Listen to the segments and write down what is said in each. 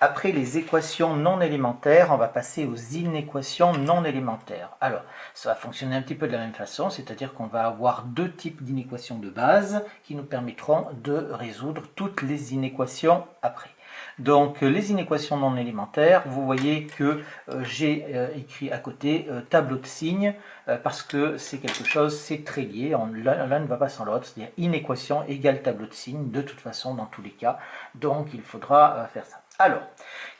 Après les équations non élémentaires, on va passer aux inéquations non élémentaires. Alors, ça va fonctionner un petit peu de la même façon, c'est-à-dire qu'on va avoir deux types d'inéquations de base qui nous permettront de résoudre toutes les inéquations après. Donc, les inéquations non élémentaires, vous voyez que j'ai écrit à côté tableau de signes, parce que c'est quelque chose, c'est très lié, l'un ne va pas sans l'autre, c'est-à-dire inéquation égale tableau de signes, de toute façon, dans tous les cas. Donc, il faudra faire ça. Alors,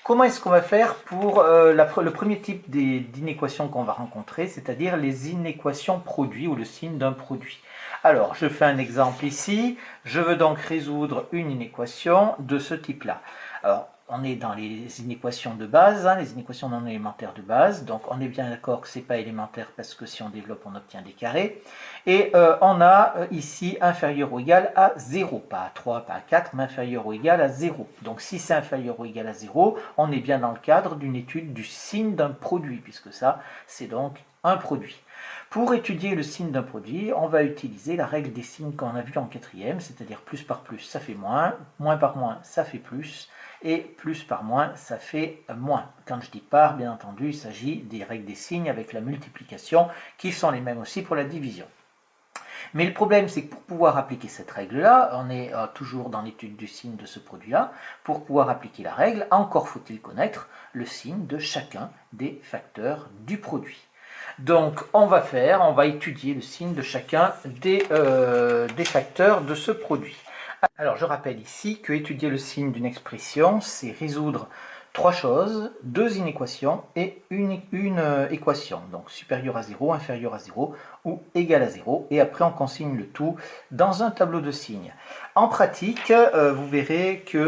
comment est-ce qu'on va faire pour le premier type d'inéquation qu'on va rencontrer, c'est-à-dire les inéquations produits ou le signe d'un produit. Alors, je fais un exemple ici. Je veux donc résoudre une inéquation de ce type-là. Alors, on est dans les inéquations de base, hein, les inéquations non élémentaires de base. Donc, on est bien d'accord que ce n'est pas élémentaire parce que si on développe, on obtient des carrés. Et on a ici inférieur ou égal à 0, pas à 3, pas à 4, mais inférieur ou égal à 0. Donc, si c'est inférieur ou égal à 0, on est bien dans le cadre d'une étude du signe d'un produit, puisque ça, c'est donc un produit. Pour étudier le signe d'un produit, on va utiliser la règle des signes qu'on a vu en quatrième, c'est-à-dire plus par plus, ça fait moins par moins, ça fait plus, et plus par moins, ça fait moins. Quand je dis par, bien entendu, il s'agit des règles des signes avec la multiplication, qui sont les mêmes aussi pour la division. Mais le problème, c'est que pour pouvoir appliquer cette règle-là, on est toujours dans l'étude du signe de ce produit-là, pour pouvoir appliquer la règle, encore faut-il connaître le signe de chacun des facteurs du produit. Donc, on va étudier le signe de chacun des facteurs de ce produit. Alors, je rappelle ici que étudier le signe d'une expression, c'est résoudre trois choses, deux inéquations et une équation. Donc, supérieure à 0, inférieure à 0 ou égale à 0. Et après, on consigne le tout dans un tableau de signes. En pratique, vous verrez qu'on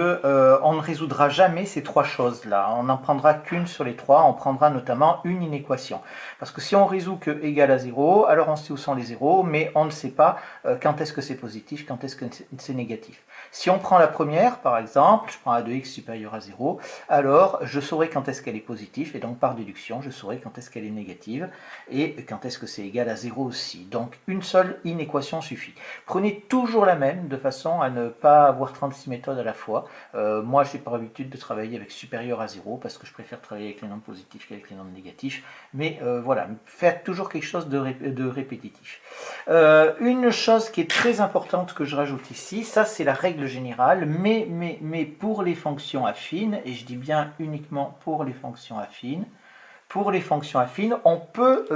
ne résoudra jamais ces trois choses-là. On n'en prendra qu'une sur les trois. On prendra notamment une inéquation. Parce que si on résout que égal à 0, alors on sait où sont les zéros, mais on ne sait pas quand est-ce que c'est positif, quand est-ce que c'est négatif. Si on prend la première, par exemple, je prends a de x supérieur à 0, alors je saurai quand est-ce qu'elle est positive, et donc par déduction, je saurai quand est-ce qu'elle est négative, et quand est-ce que c'est égal à 0 aussi. Donc une seule inéquation suffit. Prenez toujours la même, de façon à ne pas avoir 36 méthodes à la fois. Moi, je n'ai pas l'habitude de travailler avec supérieur à 0, parce que je préfère travailler avec les nombres positifs qu'avec les nombres négatifs, mais voilà, faites toujours quelque chose de répétitif. Une chose qui est très importante que je rajoute ici, ça c'est la règle générale, mais pour les fonctions affines, et je dis bien uniquement pour les fonctions affines, on peut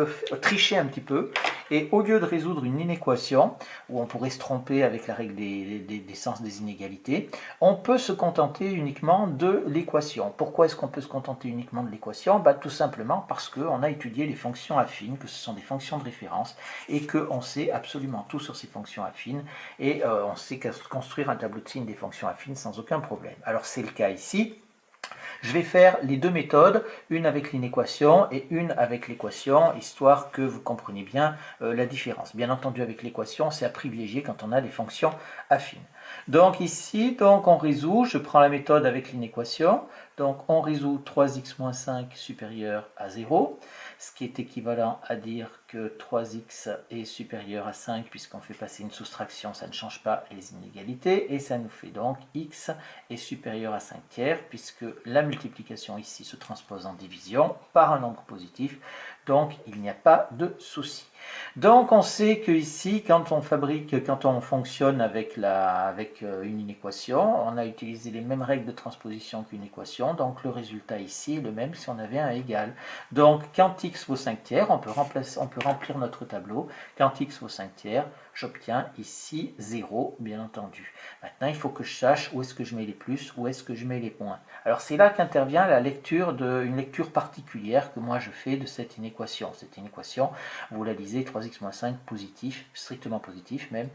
tricher un petit peu, et au lieu de résoudre une inéquation, où on pourrait se tromper avec la règle des sens des inégalités, on peut se contenter uniquement de l'équation. Pourquoi est-ce qu'on peut se contenter uniquement de l'équation? Tout simplement parce qu'on a étudié les fonctions affines, que ce sont des fonctions de référence, et qu'on sait absolument tout sur ces fonctions affines, et on sait construire un tableau de signes des fonctions affines sans aucun problème. Alors c'est le cas ici. Je vais faire les deux méthodes, une avec l'inéquation et une avec l'équation, histoire que vous compreniez bien la différence. Bien entendu, avec l'équation, c'est à privilégier quand on a des fonctions affines. Donc ici, on résout, je prends la méthode avec l'inéquation, donc on résout 3x moins 5 supérieur à 0, ce qui est équivalent à dire que 3x est supérieur à 5, puisqu'on fait passer une soustraction, ça ne change pas les inégalités, et ça nous fait donc x est supérieur à 5 tiers, puisque la multiplication ici se transpose en division par un nombre positif, donc il n'y a pas de souci. Donc on sait que ici, quand on fonctionne avec une inéquation, on a utilisé les mêmes règles de transposition qu'une équation, donc le résultat ici est le même si on avait un égal. Donc quand x vaut 5 tiers, on peut remplir notre tableau. Quand x vaut 5 tiers, j'obtiens ici 0, bien entendu. Maintenant, il faut que je sache où est-ce que je mets les plus, où est-ce que je mets les moins. Alors c'est là qu'intervient une lecture particulière que moi je fais de cette inéquation. Cette inéquation, vous la lisez 3x moins 5 positif, strictement positif même.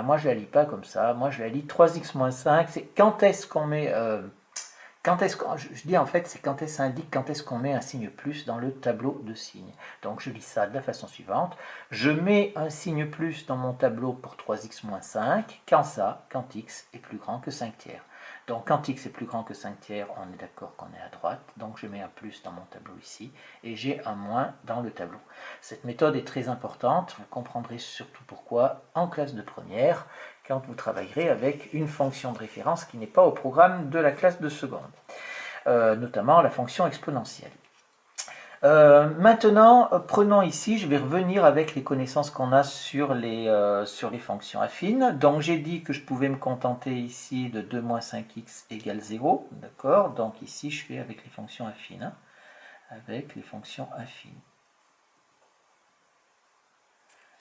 Moi je la lis pas comme ça, moi je la lis 3x moins 5, c'est quand est-ce qu'on met... je dis en fait, c'est quand est-ce qu'on met un signe plus dans le tableau de signes. Donc je lis ça de la façon suivante. Je mets un signe plus dans mon tableau pour 3x moins 5, quand x est plus grand que 5 tiers. Donc quand x est plus grand que 5 tiers, on est d'accord qu'on est à droite, donc je mets un plus dans mon tableau ici, et j'ai un moins dans le tableau. Cette méthode est très importante, vous comprendrez surtout pourquoi en classe de première, quand vous travaillerez avec une fonction de référence qui n'est pas au programme de la classe de seconde. notamment la fonction exponentielle. Maintenant, prenons ici, je vais revenir avec les connaissances qu'on a sur les fonctions affines. Donc j'ai dit que je pouvais me contenter ici de 2 moins 5x égale 0, d'accord? Donc ici je fais avec les fonctions affines, hein, avec les fonctions affines.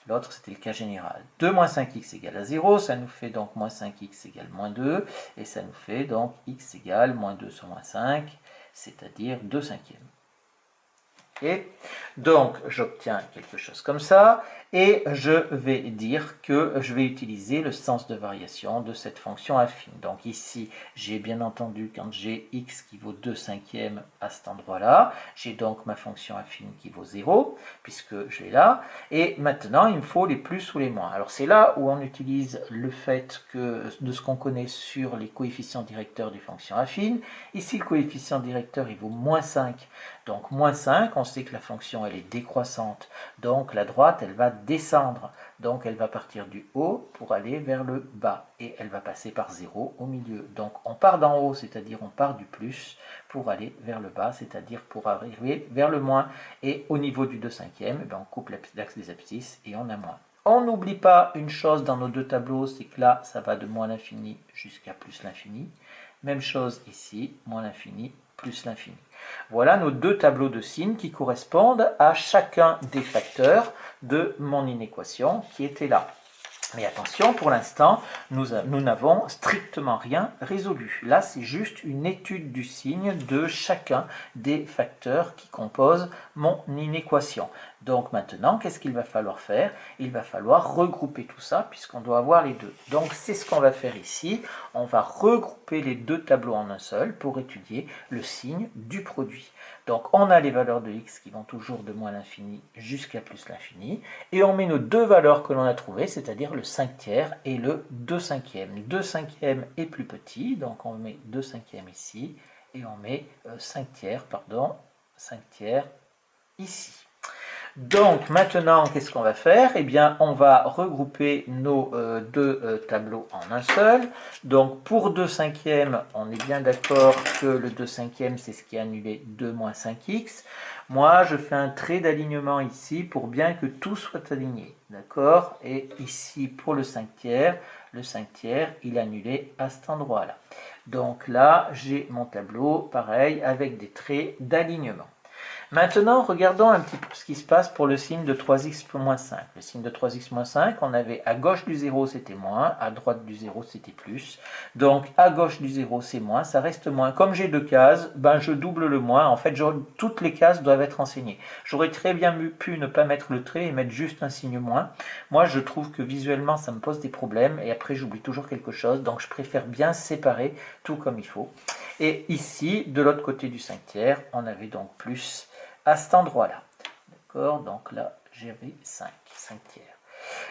L'autre, c'était le cas général. 2 moins 5x égale à 0, ça nous fait donc moins 5x égale moins 2, et ça nous fait donc x égale moins 2 sur moins 5, c'est-à-dire 2 cinquièmes. Et donc, j'obtiens quelque chose comme ça, et je vais dire que je vais utiliser le sens de variation de cette fonction affine. Donc ici, j'ai bien entendu, quand j'ai x qui vaut 2 cinquièmes à cet endroit-là, j'ai donc ma fonction affine qui vaut 0, puisque je l'ai là, et maintenant, il me faut les plus ou les moins. Alors c'est là où on utilise le fait de ce qu'on connaît sur les coefficients directeurs des fonctions affines. Ici, le coefficient directeur, il vaut moins 5, donc moins 5, on sait que la fonction elle est décroissante, donc la droite elle va descendre, donc elle va partir du haut pour aller vers le bas, et elle va passer par 0 au milieu. Donc on part d'en haut, c'est-à-dire on part du plus, pour aller vers le bas, c'est-à-dire pour arriver vers le moins, et au niveau du 2 cinquièmes, on coupe l'axe des abscisses et on a moins. On n'oublie pas une chose dans nos deux tableaux, c'est que là ça va de moins l'infini jusqu'à plus l'infini. Même chose ici, moins l'infini plus l'infini. Voilà nos deux tableaux de signes qui correspondent à chacun des facteurs de mon inéquation qui était là. Mais attention, pour l'instant, nous n'avons strictement rien résolu. Là, c'est juste une étude du signe de chacun des facteurs qui composent mon inéquation. Donc maintenant, qu'est-ce qu'il va falloir faire? Il va falloir regrouper tout ça, puisqu'on doit avoir les deux. Donc c'est ce qu'on va faire ici. On va regrouper les deux tableaux en un seul pour étudier le signe du produit. Donc on a les valeurs de x qui vont toujours de moins l'infini jusqu'à plus l'infini, et on met nos deux valeurs que l'on a trouvées, c'est-à-dire le 5 tiers et le 2 cinquièmes. 2 cinquièmes est plus petit, donc on met 2 cinquièmes ici, et on met 5 tiers ici. Donc maintenant, qu'est-ce qu'on va faire? Eh bien, on va regrouper nos deux tableaux en un seul. Donc pour 2 cinquièmes, on est bien d'accord que le 2 cinquièmes, c'est ce qui est annulé 2 moins 5x. Moi, je fais un trait d'alignement ici pour bien que tout soit aligné. D'accord? Et ici, pour le 5 tiers, il est annulé à cet endroit-là. Donc là, j'ai mon tableau, pareil, avec des traits d'alignement. Maintenant, regardons un petit peu ce qui se passe pour le signe de 3x moins 5. Le signe de 3x moins 5, on avait à gauche du 0, c'était moins, à droite du 0, c'était plus. Donc, à gauche du 0, c'est moins, ça reste moins. Comme j'ai deux cases, je double le moins. En fait, toutes les cases doivent être enseignées. J'aurais très bien pu ne pas mettre le trait et mettre juste un signe moins. Moi, je trouve que visuellement, ça me pose des problèmes. Et après, j'oublie toujours quelque chose. Donc, je préfère bien séparer tout comme il faut. Et ici, de l'autre côté du 5 tiers, on avait donc plus à cet endroit-là. D'accord? Donc là, j'avais 5 tiers.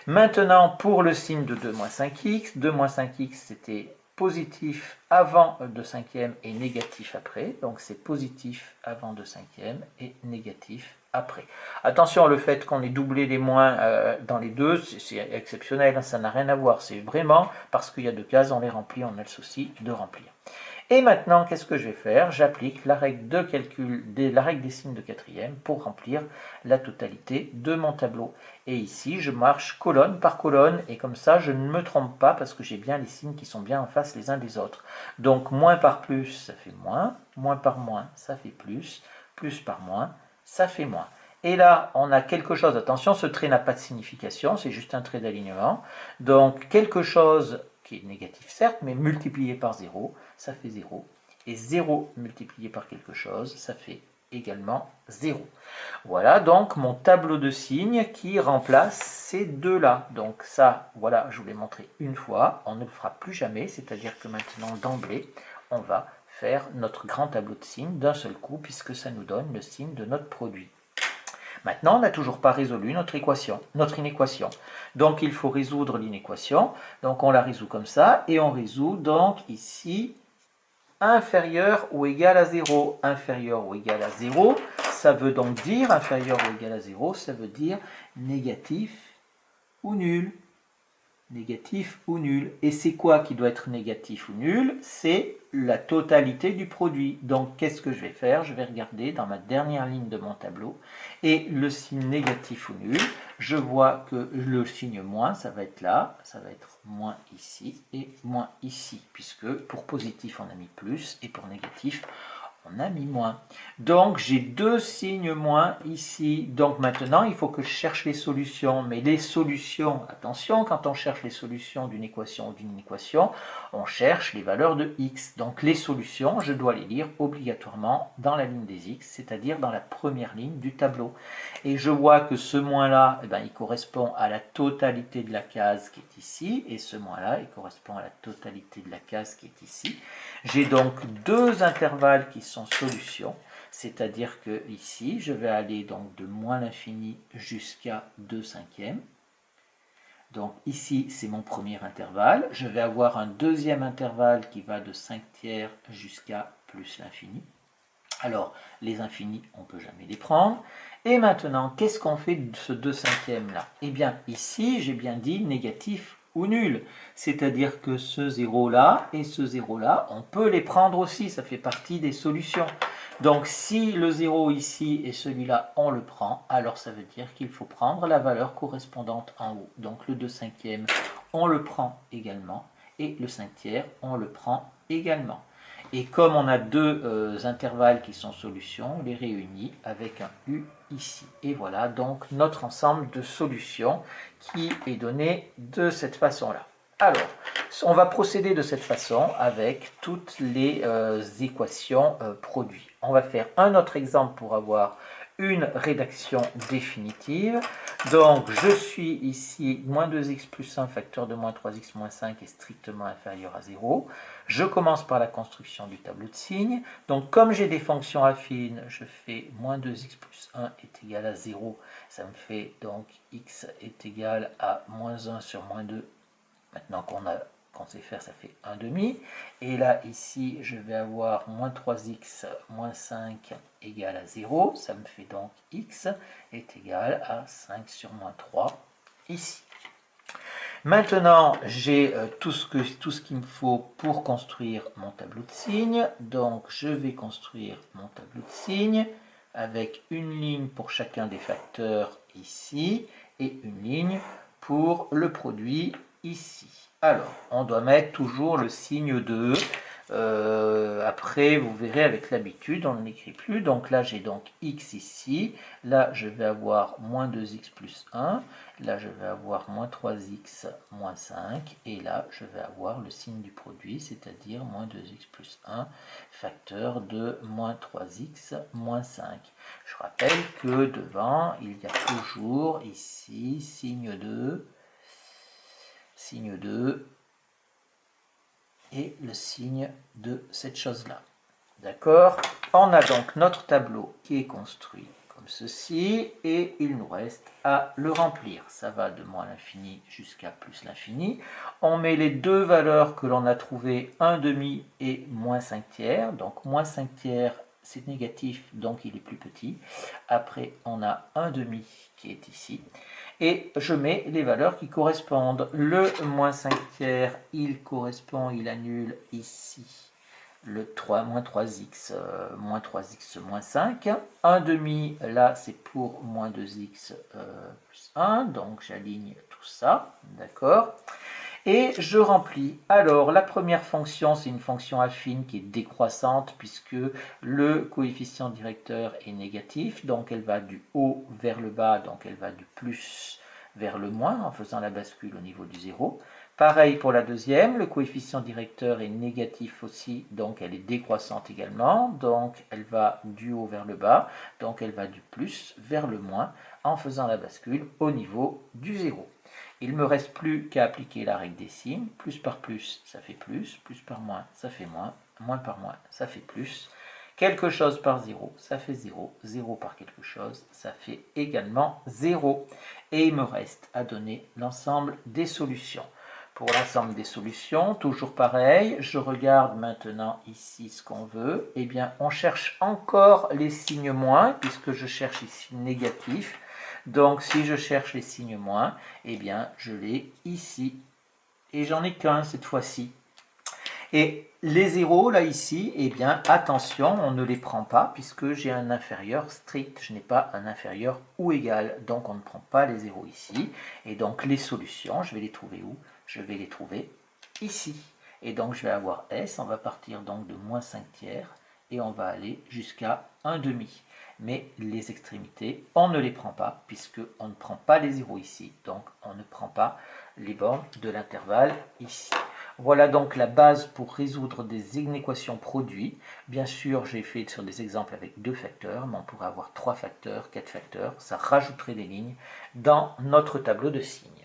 Maintenant, pour le signe de 2 moins 5x, 2 moins 5x, c'était positif avant 2 cinquièmes et négatif après. Donc c'est positif avant 2 cinquièmes et négatif après. Attention, le fait qu'on ait doublé les moins dans les deux, c'est exceptionnel, hein, ça n'a rien à voir. C'est vraiment parce qu'il y a deux cases, on les remplit, on a le souci de remplir. Et maintenant, qu'est-ce que je vais faire? J'applique la règle de calcul, la règle des signes de quatrième pour remplir la totalité de mon tableau. Et ici, je marche colonne par colonne, et comme ça, je ne me trompe pas parce que j'ai bien les signes qui sont bien en face les uns des autres. Donc, moins par plus, ça fait moins par moins, ça fait plus par moins, ça fait moins. Et là, on a quelque chose, attention, ce trait n'a pas de signification, c'est juste un trait d'alignement. Donc, quelque chose qui est négatif certes, mais multiplié par 0, ça fait 0. Et 0 multiplié par quelque chose, ça fait également 0. Voilà donc mon tableau de signes qui remplace ces deux-là. Donc ça, voilà, je vous l'ai montré une fois, on ne le fera plus jamais, c'est-à-dire que maintenant, d'emblée, on va faire notre grand tableau de signes d'un seul coup, puisque ça nous donne le signe de notre produit. Maintenant, on n'a toujours pas résolu notre inéquation. Donc, il faut résoudre l'inéquation. Donc, on la résout comme ça. Et on résout donc ici inférieur ou égal à 0. Inférieur ou égal à 0, ça veut donc dire, inférieur ou égal à 0, ça veut dire négatif ou nul. négatif ou nul. Et c'est quoi qui doit être négatif ou nul? C'est la totalité du produit. Donc qu'est-ce que je vais faire? Je vais regarder dans ma dernière ligne de mon tableau et le signe négatif ou nul, je vois que le signe moins, ça va être là, ça va être moins ici et moins ici, puisque pour positif on a mis plus et pour négatif on a mis moins. Donc j'ai deux signes moins ici. Donc maintenant il faut que je cherche les solutions. Mais les solutions, attention, quand on cherche les solutions d'une équation ou d'une équation, on cherche les valeurs de x. Donc les solutions, je dois les lire obligatoirement dans la ligne des x, c'est-à-dire dans la première ligne du tableau. Et je vois que ce moins-là, eh ben, il correspond à la totalité de la case qui est ici, et ce moins-là, il correspond à la totalité de la case qui est ici. J'ai donc deux intervalles qui sont solutions, c'est-à-dire que ici, je vais aller donc de moins l'infini jusqu'à 2 cinquièmes. Donc ici, c'est mon premier intervalle. Je vais avoir un deuxième intervalle qui va de 5 tiers jusqu'à plus l'infini. Alors, les infinis, on ne peut jamais les prendre. Et maintenant, qu'est-ce qu'on fait de ce 2 cinquièmes là? Eh bien, ici, j'ai bien dit négatif ou nul. C'est-à-dire que ce 0 là et ce 0 là, on peut les prendre aussi, ça fait partie des solutions. Donc, si le 0 ici et celui-là, on le prend, alors ça veut dire qu'il faut prendre la valeur correspondante en haut. Donc, le 2 cinquièmes, on le prend également. Et le 5 tiers, on le prend également. Et comme on a deux intervalles qui sont solutions, on les réunit avec un U ici. Et voilà donc notre ensemble de solutions qui est donné de cette façon-là. Alors, on va procéder de cette façon avec toutes les équations produits. On va faire un autre exemple pour avoir une rédaction définitive. Donc, je suis ici, moins 2x plus 1, facteur de moins 3x moins 5 est strictement inférieur à 0. Je commence par la construction du tableau de signes. Donc, comme j'ai des fonctions affines, je fais moins 2x plus 1 est égal à 0. Ça me fait donc x est égal à moins 1 sur moins 2. Maintenant qu'on sait faire, ça fait 1 demi. Et là, ici, je vais avoir moins 3x moins 5 égale à 0. Ça me fait donc x est égal à 5 sur moins 3 ici. Maintenant, j'ai tout ce qu'il me faut pour construire mon tableau de signes. Donc, je vais construire mon tableau de signes avec une ligne pour chacun des facteurs ici et une ligne pour le produit ici. Alors, on doit mettre toujours le signe de. Après, vous verrez avec l'habitude, on ne l'écrit plus. Donc là, j'ai donc x ici. Là, je vais avoir moins 2x plus 1. Là, je vais avoir moins 3x moins 5. Et là, je vais avoir le signe du produit, c'est-à-dire moins 2x plus 1, facteur de moins 3x moins 5. Je rappelle que devant, il y a toujours ici signe 2 et le signe de cette chose-là. D'accord? On a donc notre tableau qui est construit comme ceci et il nous reste à le remplir. Ça va de moins l'infini jusqu'à plus l'infini. On met les deux valeurs que l'on a trouvées, 1 demi et moins 5 tiers. Donc moins 5 tiers, c'est négatif, donc il est plus petit. Après, on a 1 demi qui est ici. Et je mets les valeurs qui correspondent. Le moins 5 tiers, il correspond, il annule ici le 3, moins 3x, moins 5. 1 demi, là, c'est pour moins 2x plus 1. Donc, j'aligne tout ça, d'accord? Et je remplis. Alors, la première fonction, c'est une fonction affine qui est décroissante puisque le coefficient directeur est négatif. Donc, elle va du haut vers le bas, donc elle va du plus vers le moins en faisant la bascule au niveau du 0. Pareil pour la deuxième, le coefficient directeur est négatif aussi, donc elle est décroissante également. Donc, elle va du haut vers le bas, donc elle va du plus vers le moins en faisant la bascule au niveau du 0. Il ne me reste plus qu'à appliquer la règle des signes. Plus par plus, ça fait plus par moins, ça fait moins. Moins par moins, ça fait plus. Quelque chose par 0, ça fait 0. 0 par quelque chose, ça fait également 0. Et il me reste à donner l'ensemble des solutions. Pour l'ensemble des solutions, toujours pareil, je regarde maintenant ici ce qu'on veut. Eh bien, on cherche encore les signes moins, puisque je cherche ici négatif. Donc, si je cherche les signes moins, eh bien, je l'ai ici. et j'en ai qu'un cette fois-ci. Et les zéros, là, ici, eh bien, attention, on ne les prend pas puisque j'ai un inférieur strict. Je n'ai pas un inférieur ou égal. Donc, on ne prend pas les zéros ici. Et donc, les solutions, je vais les trouver où? Je vais les trouver ici. Et donc, je vais avoir S. On va partir donc de moins 5 tiers. Et on va aller jusqu'à 1 demi. Mais les extrémités, on ne les prend pas puisqu'on ne prend pas les zéros ici. Donc, on ne prend pas les bornes de l'intervalle ici. Voilà donc la base pour résoudre des inéquations produits. Bien sûr, j'ai fait sur des exemples avec 2 facteurs, mais on pourrait avoir 3 facteurs, 4 facteurs. Ça rajouterait des lignes dans notre tableau de signes.